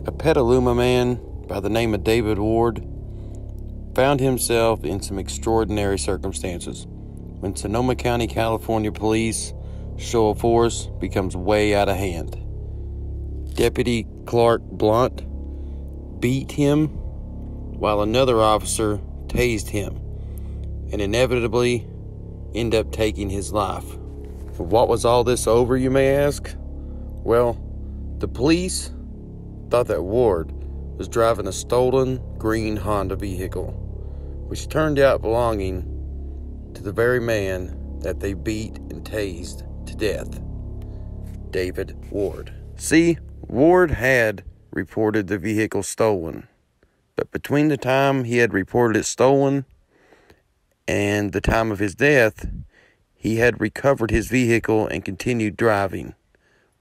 A Petaluma man by the name of David Ward found himself in some extraordinary circumstances when Sonoma County, California police show of force becomes way out of hand. Deputy Clark Blunt beat him while another officer tased him and inevitably end up taking his life. What was all this over, you may ask? Well, the police thought that Ward was driving a stolen green Honda vehicle, which turned out belonging to the very man that they beat and tased to death, David Ward. See, Ward had reported the vehicle stolen, but between the time he had reported it stolen and the time of his death, he had recovered his vehicle and continued driving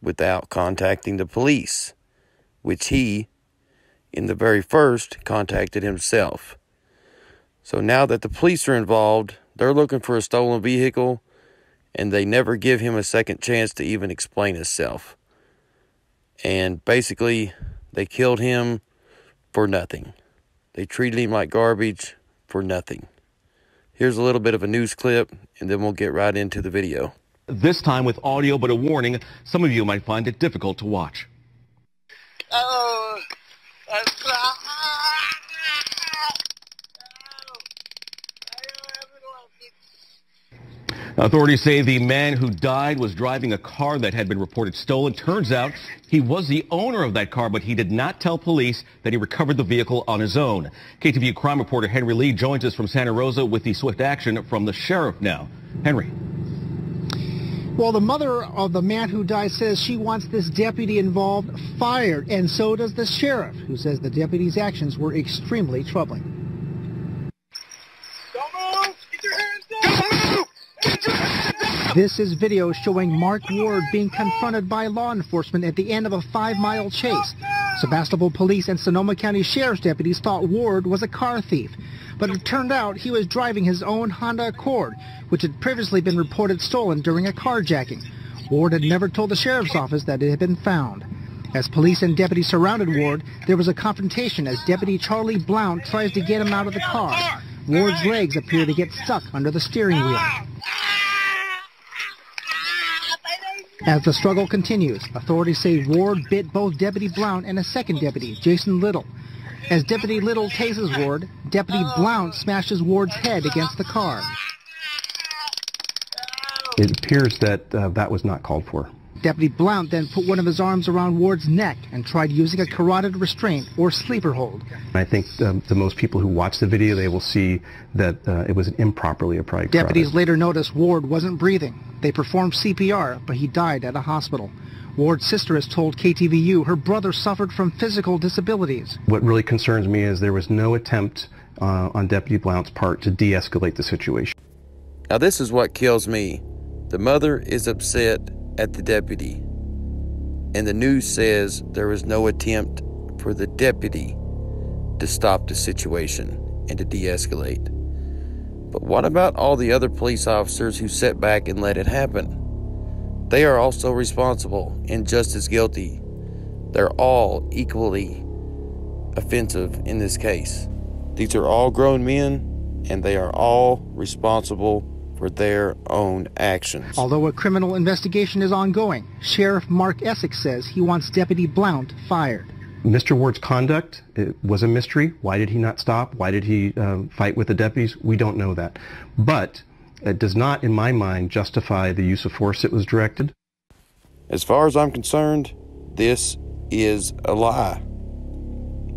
without contacting the police, which he, in the very first, contacted himself. So now that the police are involved, they're looking for a stolen vehicle, and they never give him a second chance to even explain himself. And basically, they killed him for nothing. They treated him like garbage for nothing. Here's a little bit of a news clip, and then we'll get right into the video. This time with audio, but a warning, some of you might find it difficult to watch. Authorities say the man who died was driving a car that had been reported stolen. Turns out he was the owner of that car, but he did not tell police that he recovered the vehicle on his own. KTVU crime reporter Henry Lee joins us from Santa Rosa with the swift action from the sheriff now. Henry. Well, the mother of the man who died says she wants this deputy involved fired, and so does the sheriff, who says the deputy's actions were extremely troubling. Don't move! Get your hands down! Don't move! This is video showing Mark Ward being confronted by law enforcement at the end of a 5-mile chase. Sebastopol police and Sonoma County Sheriff's deputies thought Ward was a car thief, but it turned out he was driving his own Honda Accord, which had previously been reported stolen during a carjacking. Ward had never told the sheriff's office that it had been found. As police and deputies surrounded Ward, there was a confrontation as Deputy Charlie Blount tries to get him out of the car. Ward's legs appear to get stuck under the steering wheel. As the struggle continues, authorities say Ward bit both Deputy Blount and a second deputy, Jason Little. As Deputy Little tases Ward, Deputy Blount smashes Ward's head against the car. It appears that that was not called for. Deputy Blount then put one of his arms around Ward's neck and tried using a carotid restraint or sleeper hold. I think the most people who watch the video, they will see that it was an improperly applied carotid. Deputies later noticed Ward wasn't breathing. They performed CPR, but he died at a hospital. Ward's sister has told KTVU her brother suffered from physical disabilities. What really concerns me is there was no attempt on Deputy Blount's part to de-escalate the situation. Now this is what kills me. The mother is upset at the deputy, and the news says there was no attempt for the deputy to stop the situation and to de-escalate. But what about all the other police officers who sat back and let it happen? They are also responsible and just as guilty. They're all equally offensive in this case. These are all grown men, and they are all responsible for their own actions. Although a criminal investigation is ongoing, Sheriff Mark Essex says he wants Deputy Blount fired. Mr. Ward's conduct, it was a mystery. Why did he not stop? Why did he fight with the deputies? We don't know that. But it does not, in my mind, justify the use of force that was directed. As far as I'm concerned, this is a lie,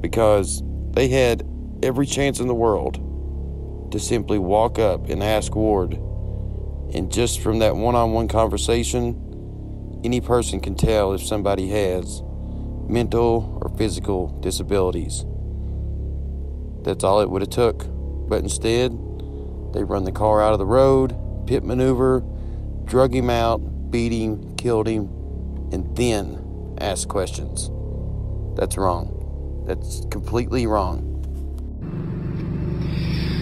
because they had every chance in the world to simply walk up and ask Ward. And just from that one-on-one conversation, any person can tell if somebody has mental or physical disabilities. That's all it would have took. But instead, they run the car out of the road, pit maneuver, drug him out, beat him, killed him, and then ask questions. That's wrong. That's completely wrong.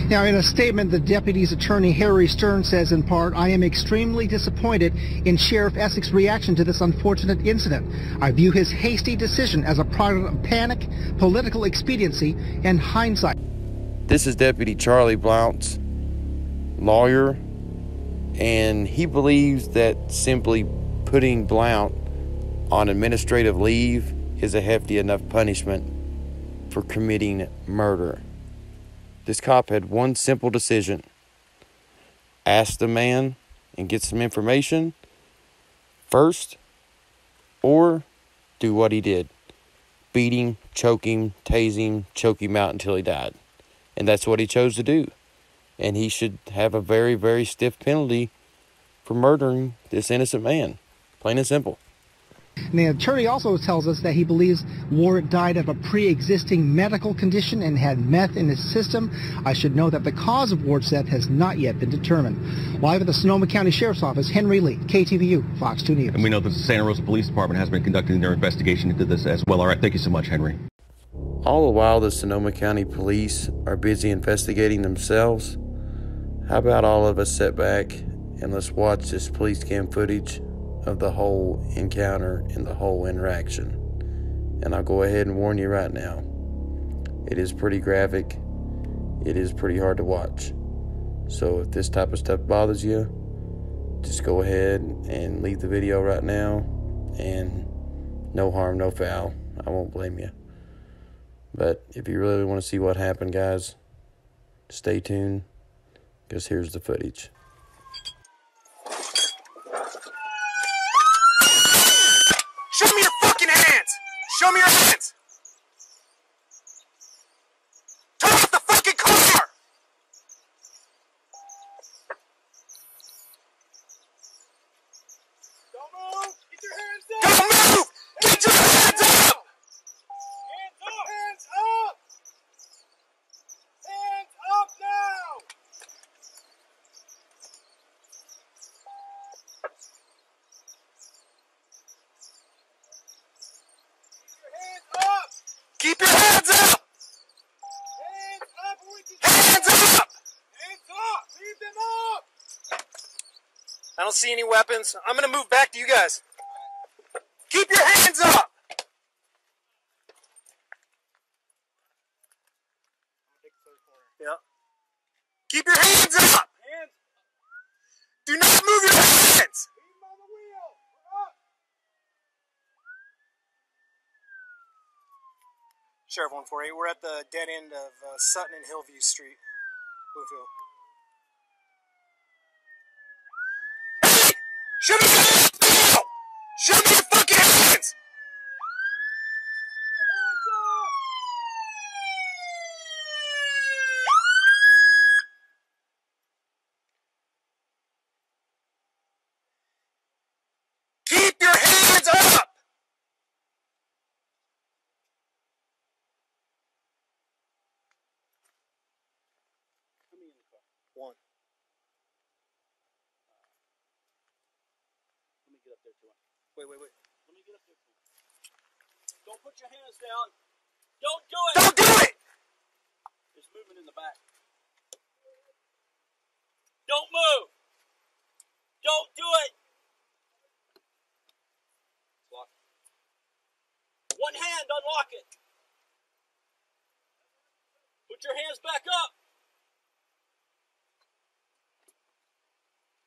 Now, in a statement, the deputy's attorney, Harry Stern, says in part, "I am extremely disappointed in Sheriff Essex's reaction to this unfortunate incident. I view his hasty decision as a product of panic, political expediency, and hindsight." This is Deputy Charlie Blount's lawyer, and he believes that simply putting Blount on administrative leave is a hefty enough punishment for committing murder. This cop had one simple decision: ask the man and get some information first, or do what he did: beat him, choke him, tase him, choke him out until he died. And that's what he chose to do. And he should have a very, very stiff penalty for murdering this innocent man. Plain and simple. And the attorney also tells us that he believes Ward died of a pre-existing medical condition and had meth in his system. I should note that the cause of Ward's death has not yet been determined. Live at the Sonoma County Sheriff's Office, Henry Lee, KTVU, Fox 2 News. And we know that the Santa Rosa Police Department has been conducting their investigation into this as well. All right, thank you so much, Henry. All the while the Sonoma County Police are busy investigating themselves, how about all of us sit back and let's watch this police cam footage of the whole encounter and the whole interaction. And I'll go ahead and warn you right now, it is pretty graphic. It is pretty hard to watch. So if this type of stuff bothers you, just go ahead and leave the video right now, and no harm, no foul. I won't blame you. But if you really want to see what happened, guys, stay tuned, because here's the footage. Show me your fucking hands! Show me your hands! Turn off the fucking car! Don't move! Get your hands up! Don't move! Get your hands up! Hands up! Hands up! Hands up now! Keep your hands up! Hands up! Hands up! Hands up! Leave them up! I don't see any weapons. I'm gonna move back to you guys. Keep your hands up! Yeah. Keep your hands up! Hands. Do not move your hands! Leave them on the wheel! Up. Sheriff 148, we're at the dead end of Sutton and Hillview Street, Bluefield. Hey! Show me your hands now! Show me your fucking hands! Keep your hands up! One. Let me get up there to him. Wait. Let me get up there to him. Don't put your hands down. Don't do it! Don't do it! There's movement in the back. Don't move! Don't do it! Lock. One hand, unlock it. Put your hands back up.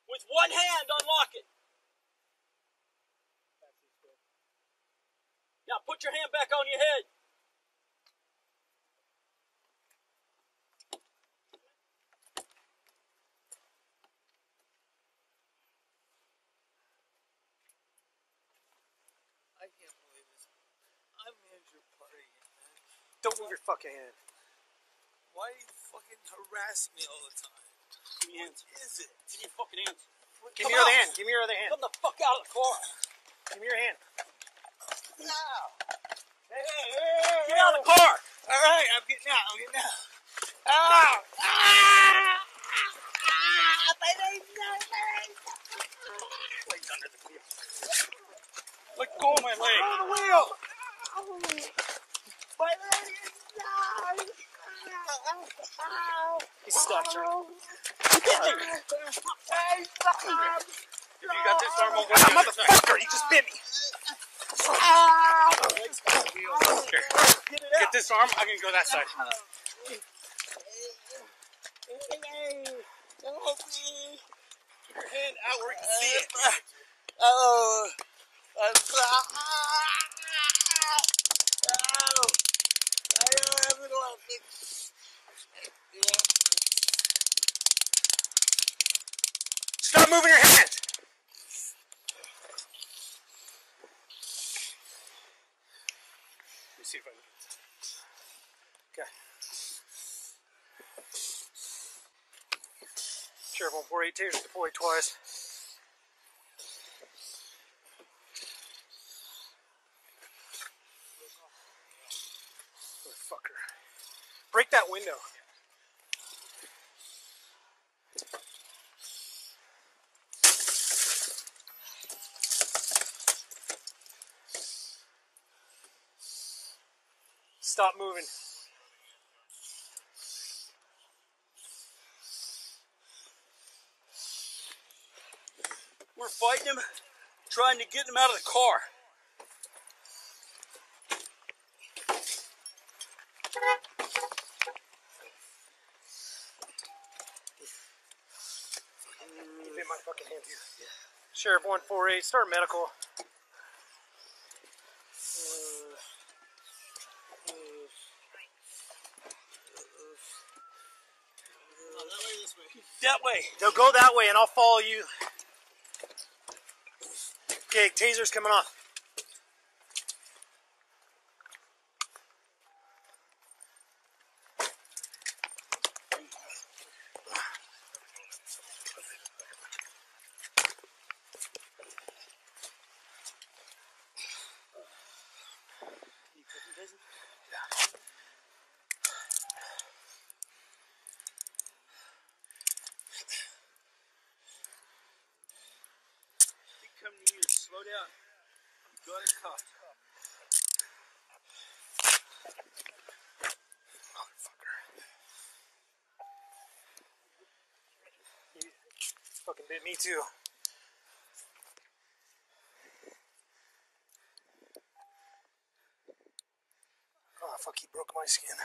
With one hand, unlock it. Now put your hand back on your head. I can't believe this. I'm manager party, man. Don't move your fucking hand. Why do you fucking harass me all the time? Give me your hands. What is it? Give me your fucking hands. Give me your other hand. Give me your other hand. Come the fuck out of the car. Give me your hand. Ow. Hey. Get out of the car. All right, I'm getting out. Ow. My leg's under the wheel. Let go of my leg. On the wheel. My leg is down. He's stuck, Charlie. Get there. If you got this arm, I'll go down. Motherfucker, you just bit me. Here. Get this arm, I'm gonna go that side. Keep your hand out where you can see it. Stop moving your hands. Let me see if I can get this. Okay. Sheriff 148 Taze deployed twice. Motherfucker. Break that window. Stop moving. We're fighting him, trying to get him out of the car. You bit my fucking hand here. Sheriff 148, start medical. That way. They'll go that way and I'll follow you. Okay, taser's coming off. Coming to you, slow down. You got it cuffed. Motherfucker. You fucking bit me too. Oh fuck, he broke my skin.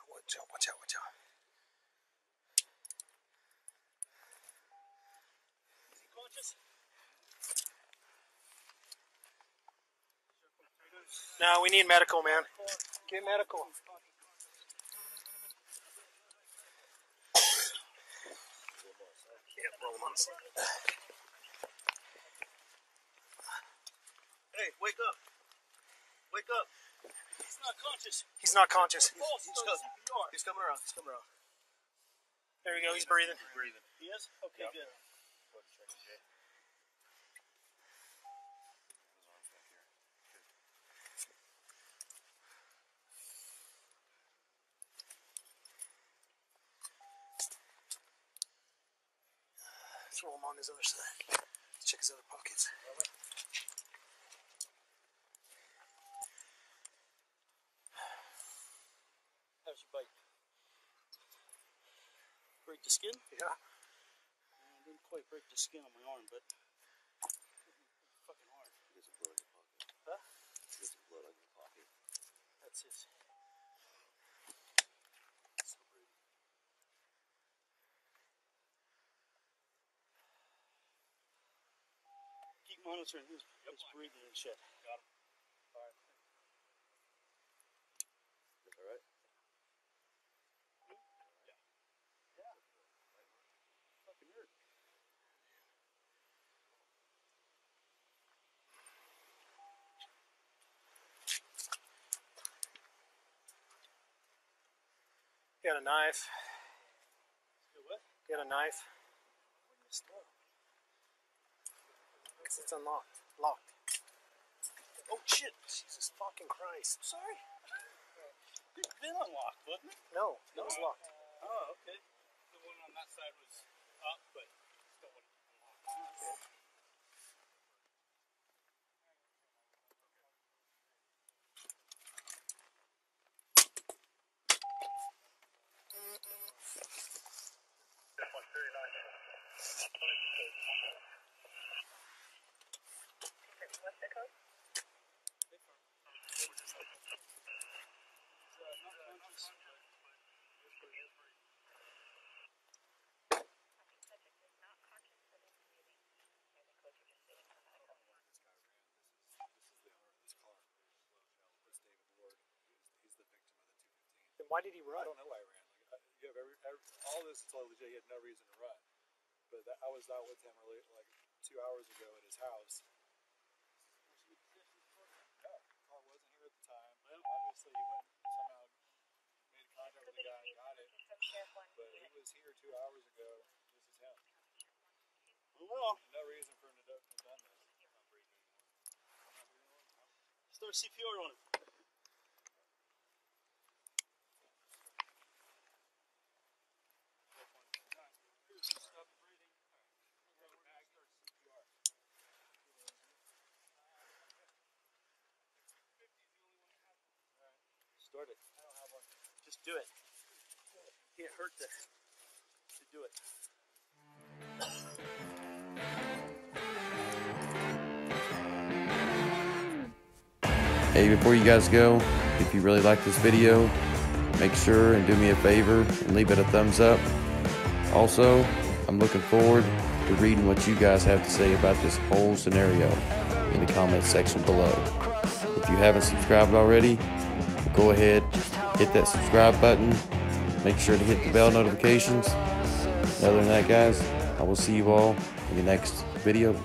Watch out. Is he conscious? No, we need medical, man. Get medical. Yeah, roll him on the side. Hey, wake up. Wake up. He's not conscious. He's not conscious. He's coming around. There we go. He's breathing. He is? Okay, good. Let's roll him on his other side. Let's check his other pockets. How's your bite? Break the skin? Yeah. I didn't quite break the skin on my arm, but fucking hard. You get some blood in your pocket. Huh? You get some blood on your pocket. That's it. Keep monitoring his breathing and shit. Got him. All right. All right. Fucking hurt. Got a knife. What? Got a knife. Because it's unlocked. Locked. Oh shit! Jesus fucking Christ. Sorry. It's been unlocked, wasn't it? No, it was locked. Oh, okay. The one on that side was up, but still wasn't unlocked. Why did he run? I don't know why he ran. Like, you have all this is totally legit. He had no reason to run. But I was out with him like 2 hours ago at his house. No, the car wasn't here at the time. Obviously, he went somehow made contact with the guy and got it. But he was here 2 hours ago. This is him. Well, No reason for him to have done this. start CPR on him. Start it. Just do it. Can't hurt to do it. Hey, before you guys go, if you really like this video, make sure and do me a favor and leave it a thumbs up. Also, I'm looking forward to reading what you guys have to say about this whole scenario in the comment section below. If you haven't subscribed already, go ahead, hit that subscribe button. Make sure to hit the bell notifications. Other than that, guys, I will see you all in the next video.